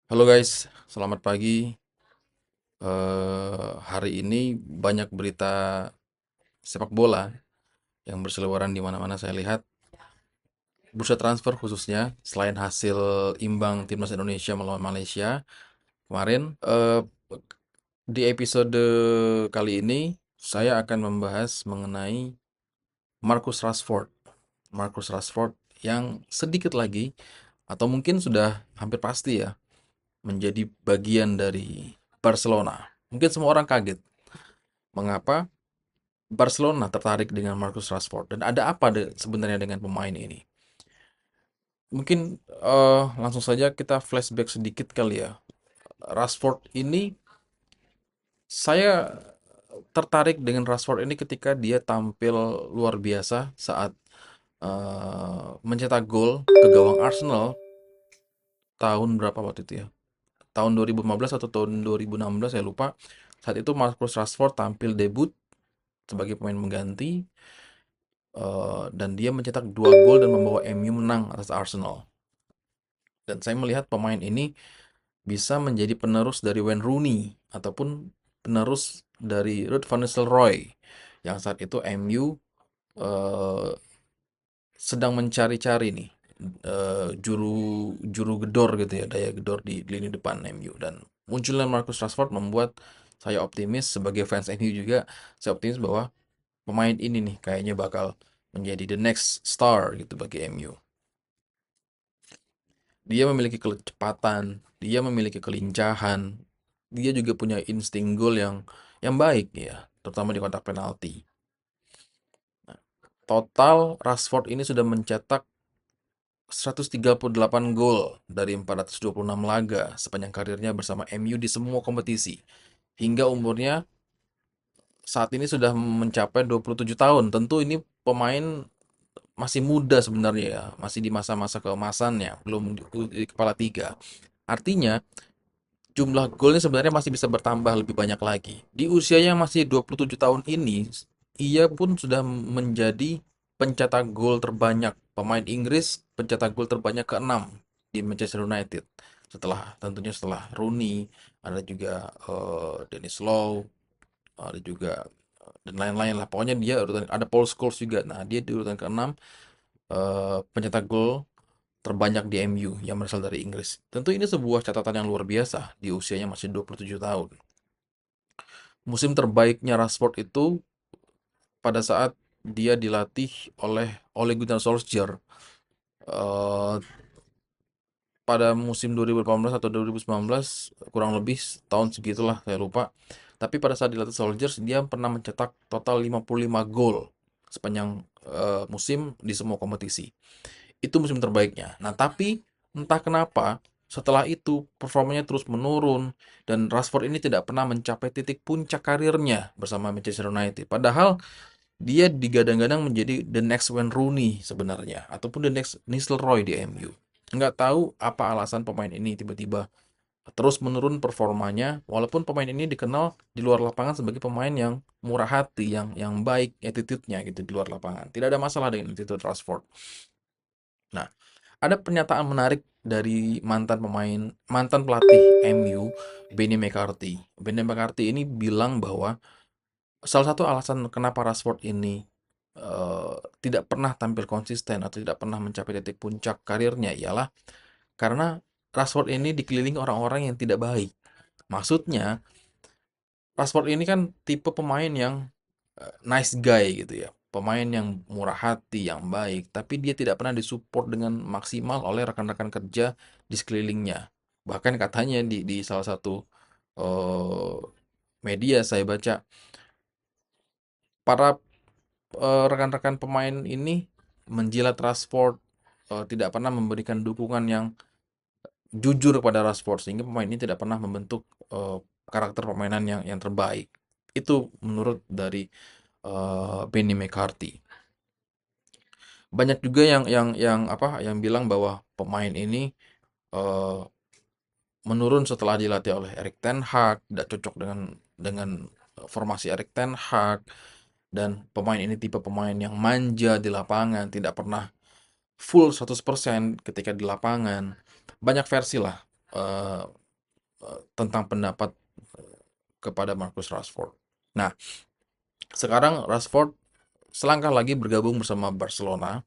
Halo guys, selamat pagi. Hari ini banyak berita sepak bola yang berseliweran di mana-mana saya lihat. Bursa transfer khususnya, selain hasil imbang timnas Indonesia melawan Malaysia kemarin, di episode kali ini saya akan membahas mengenai Marcus Rashford. Marcus Rashford yang sedikit lagi, atau mungkin sudah hampir pasti ya, menjadi bagian dari Barcelona. Mungkin semua orang kaget. Mengapa Barcelona tertarik dengan Marcus Rashford dan ada apa sebenarnya dengan pemain ini? Mungkin langsung saja kita flashback sedikit kali ya. Rashford ini saya tertarik dengan Rashford ini ketika dia tampil luar biasa saat mencetak gol ke gawang Arsenal tahun berapa waktu itu ya? Tahun 2015 atau tahun 2016 saya lupa. Saat itu Marcus Rashford tampil debut sebagai pemain mengganti dan dia mencetak 2 gol dan membawa MU menang atas Arsenal. Dan saya melihat pemain ini bisa menjadi penerus dari Wayne Rooney ataupun penerus dari Ruud van Nistelrooy yang saat itu MU eh, sedang mencari-cari nih juru juru gedor gitu ya, daya gedor di lini depan MU, dan munculnya Marcus Rashford membuat saya optimis sebagai fans MU juga. Saya optimis bahwa pemain ini nih kayaknya bakal menjadi the next star gitu bagi MU. Dia memiliki kecepatan, dia memiliki kelincahan, dia juga punya insting gol yang baik ya, terutama di kotak penalti. Total Rashford ini sudah mencetak 138 gol dari 426 laga sepanjang karirnya bersama MU di semua kompetisi. Hingga umurnya saat ini sudah mencapai 27 tahun. Tentu ini pemain masih muda sebenarnya ya, masih di masa-masa keemasannya, belum di kepala tiga. Artinya jumlah golnya sebenarnya masih bisa bertambah lebih banyak lagi. Di usianya masih 27 tahun ini, ia pun sudah menjadi pencetak gol terbanyak, pemain Inggris pencetak gol terbanyak ke-6 di Manchester United. Tentunya setelah Rooney, ada juga Dennis Law, ada juga dan lain-lain lah. Pokoknya dia urutan, ada Paul Scholes juga. Nah, dia di urutan ke-6 pencetak gol terbanyak di MU yang berasal dari Inggris. Tentu ini sebuah catatan yang luar biasa di usianya masih 27 tahun. Musim terbaiknya Rashford itu pada saat dia dilatih oleh Ole Gunnar Solskjaer eh, pada musim 2018 atau 2019, kurang lebih tahun segitulah saya lupa. Tapi pada saat dilatih Solskjaer dia pernah mencetak total 55 gol sepanjang musim di semua kompetisi. Itu musim terbaiknya. Nah, tapi entah kenapa setelah itu performanya terus menurun dan Rashford ini tidak pernah mencapai titik puncak karirnya bersama Manchester United. Padahal dia digadang-gadang menjadi the next Wayne Rooney sebenarnya, ataupun the next Nistelrooy di MU. Nggak tahu apa alasan pemain ini tiba-tiba terus menurun performanya, walaupun pemain ini dikenal di luar lapangan sebagai pemain yang murah hati, yang baik attitude-nya gitu di luar lapangan. Tidak ada masalah dengan attitude Rashford. Nah, ada pernyataan menarik dari mantan pelatih MU, Benny McCarthy. Benny McCarthy ini bilang bahwa salah satu alasan kenapa Rashford ini tidak pernah tampil konsisten atau tidak pernah mencapai titik puncak karirnya ialah karena Rashford ini dikelilingi orang-orang yang tidak baik. Maksudnya, Rashford ini kan tipe pemain yang nice guy gitu ya. Pemain yang murah hati, yang baik, tapi dia tidak pernah disupport dengan maksimal oleh rekan-rekan kerja di sekelilingnya. Bahkan katanya di salah satu eh, media saya baca, para rekan-rekan pemain ini menjilat Rashford, tidak pernah memberikan dukungan yang jujur kepada Rashford, sehingga pemain ini tidak pernah membentuk karakter permainan yang terbaik. Itu menurut dari Benny McCarthy. Banyak juga yang bilang bahwa pemain ini eh, menurun setelah dilatih oleh Erik ten Hag, tidak cocok dengan formasi Erik ten Hag, dan pemain ini tipe pemain yang manja di lapangan, tidak pernah full 100% ketika di lapangan. Banyak versi lah tentang pendapat kepada Marcus Rashford. Nah, sekarang Rashford selangkah lagi bergabung bersama Barcelona.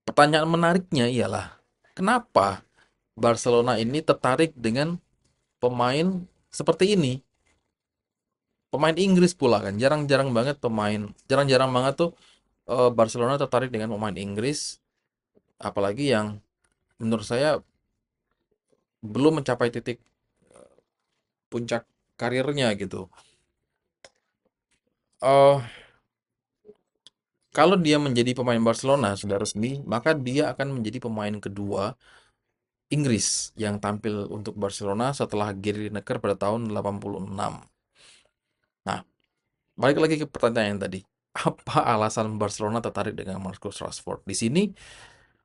Pertanyaan menariknya ialah, kenapa Barcelona ini tertarik dengan pemain seperti ini? Pemain Inggris pula kan, jarang-jarang banget tuh Barcelona tertarik dengan pemain Inggris, apalagi yang menurut saya belum mencapai titik puncak karirnya gitu. Eh Kalau dia menjadi pemain Barcelona sudah resmi, maka dia akan menjadi pemain kedua Inggris yang tampil untuk Barcelona setelah Gary Lineker pada tahun 86. Nah, balik lagi ke pertanyaan yang tadi. Apa alasan Barcelona tertarik dengan Marcus Rashford? Di sini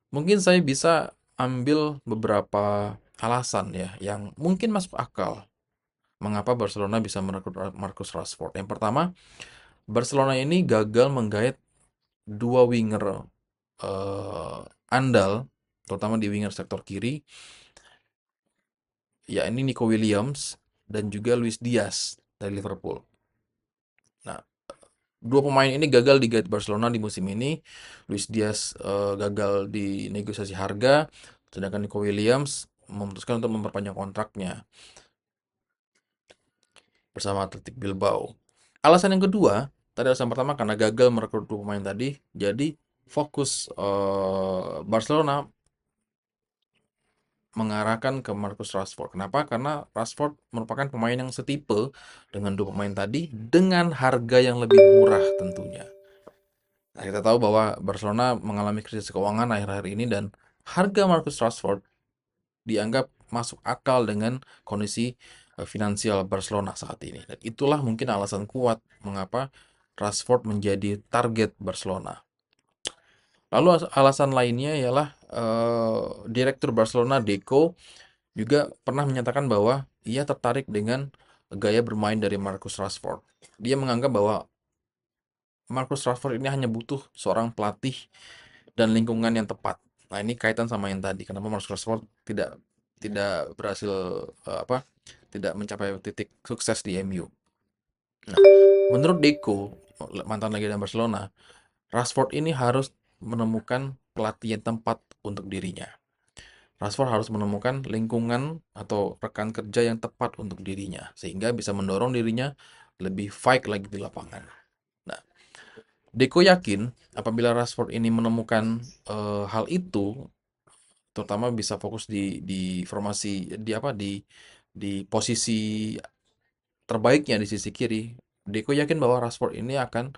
mungkin saya bisa ambil beberapa alasan ya yang mungkin masuk akal mengapa Barcelona bisa merekrut Marcus Rashford. Yang pertama, Barcelona ini gagal menggait dua winger andal, terutama di winger sektor kiri, yakni Nico Williams dan juga Luis Diaz dari Liverpool. Nah, dua pemain ini gagal di gait Barcelona di musim ini. Luis Diaz gagal di negosiasi harga, sedangkan Nico Williams memutuskan untuk memperpanjang kontraknya bersama Athletic Bilbao. Alasan yang kedua, tadi alasan pertama karena gagal merekrut dua pemain tadi, jadi fokus Barcelona mengarahkan ke Marcus Rashford. Kenapa? Karena Rashford merupakan pemain yang setipe dengan dua pemain tadi dengan harga yang lebih murah tentunya. Nah, kita tahu bahwa Barcelona mengalami krisis keuangan akhir-akhir ini dan harga Marcus Rashford dianggap masuk akal dengan kondisi finansial Barcelona saat ini. Dan itulah mungkin alasan kuat mengapa Rashford menjadi target Barcelona. Lalu alasan lainnya ialah Direktur Barcelona Deco juga pernah menyatakan bahwa ia tertarik dengan gaya bermain dari Marcus Rashford. Dia menganggap bahwa Marcus Rashford ini hanya butuh seorang pelatih dan lingkungan yang tepat. Nah, ini kaitan sama yang tadi. Kenapa Marcus Rashford tidak tidak berhasil tidak mencapai titik sukses di MU. Nah, menurut Deco, mantan legenda Barcelona, Rashford ini harus menemukan pelatih yang tepat untuk dirinya. Rashford harus menemukan lingkungan atau rekan kerja yang tepat untuk dirinya, sehingga bisa mendorong dirinya lebih fight lagi di lapangan. Nah, Deco yakin apabila Rashford ini menemukan hal itu, terutama bisa fokus di formasi di posisi terbaiknya di sisi kiri, Deco yakin bahwa Rashford ini akan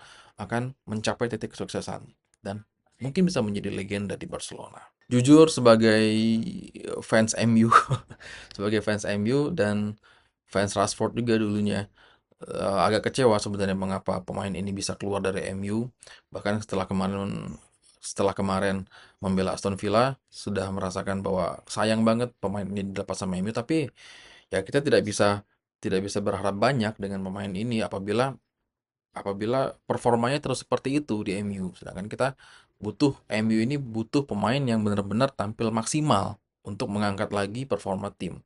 mencapai titik kesuksesan dan mungkin bisa menjadi legenda di Barcelona. Jujur sebagai fans MU, sebagai fans MU dan fans Rashford juga dulunya, agak kecewa sebenarnya mengapa pemain ini bisa keluar dari MU. Bahkan setelah kemarin membela Aston Villa, sudah merasakan bahwa sayang banget pemain ini dilepas sama MU, tapi ya kita tidak bisa berharap banyak dengan pemain ini apabila apabila performanya terus seperti itu di MU. Sedangkan MU ini butuh pemain yang benar-benar tampil maksimal untuk mengangkat lagi performa tim.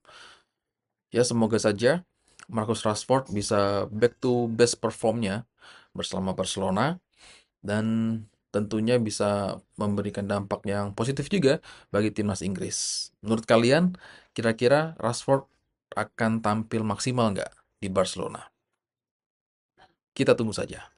Ya, semoga saja Marcus Rashford bisa back to best performnya bersama Barcelona dan tentunya bisa memberikan dampak yang positif juga bagi timnas Inggris. Menurut kalian, kira-kira Rashford akan tampil maksimal nggak di Barcelona? Kita tunggu saja.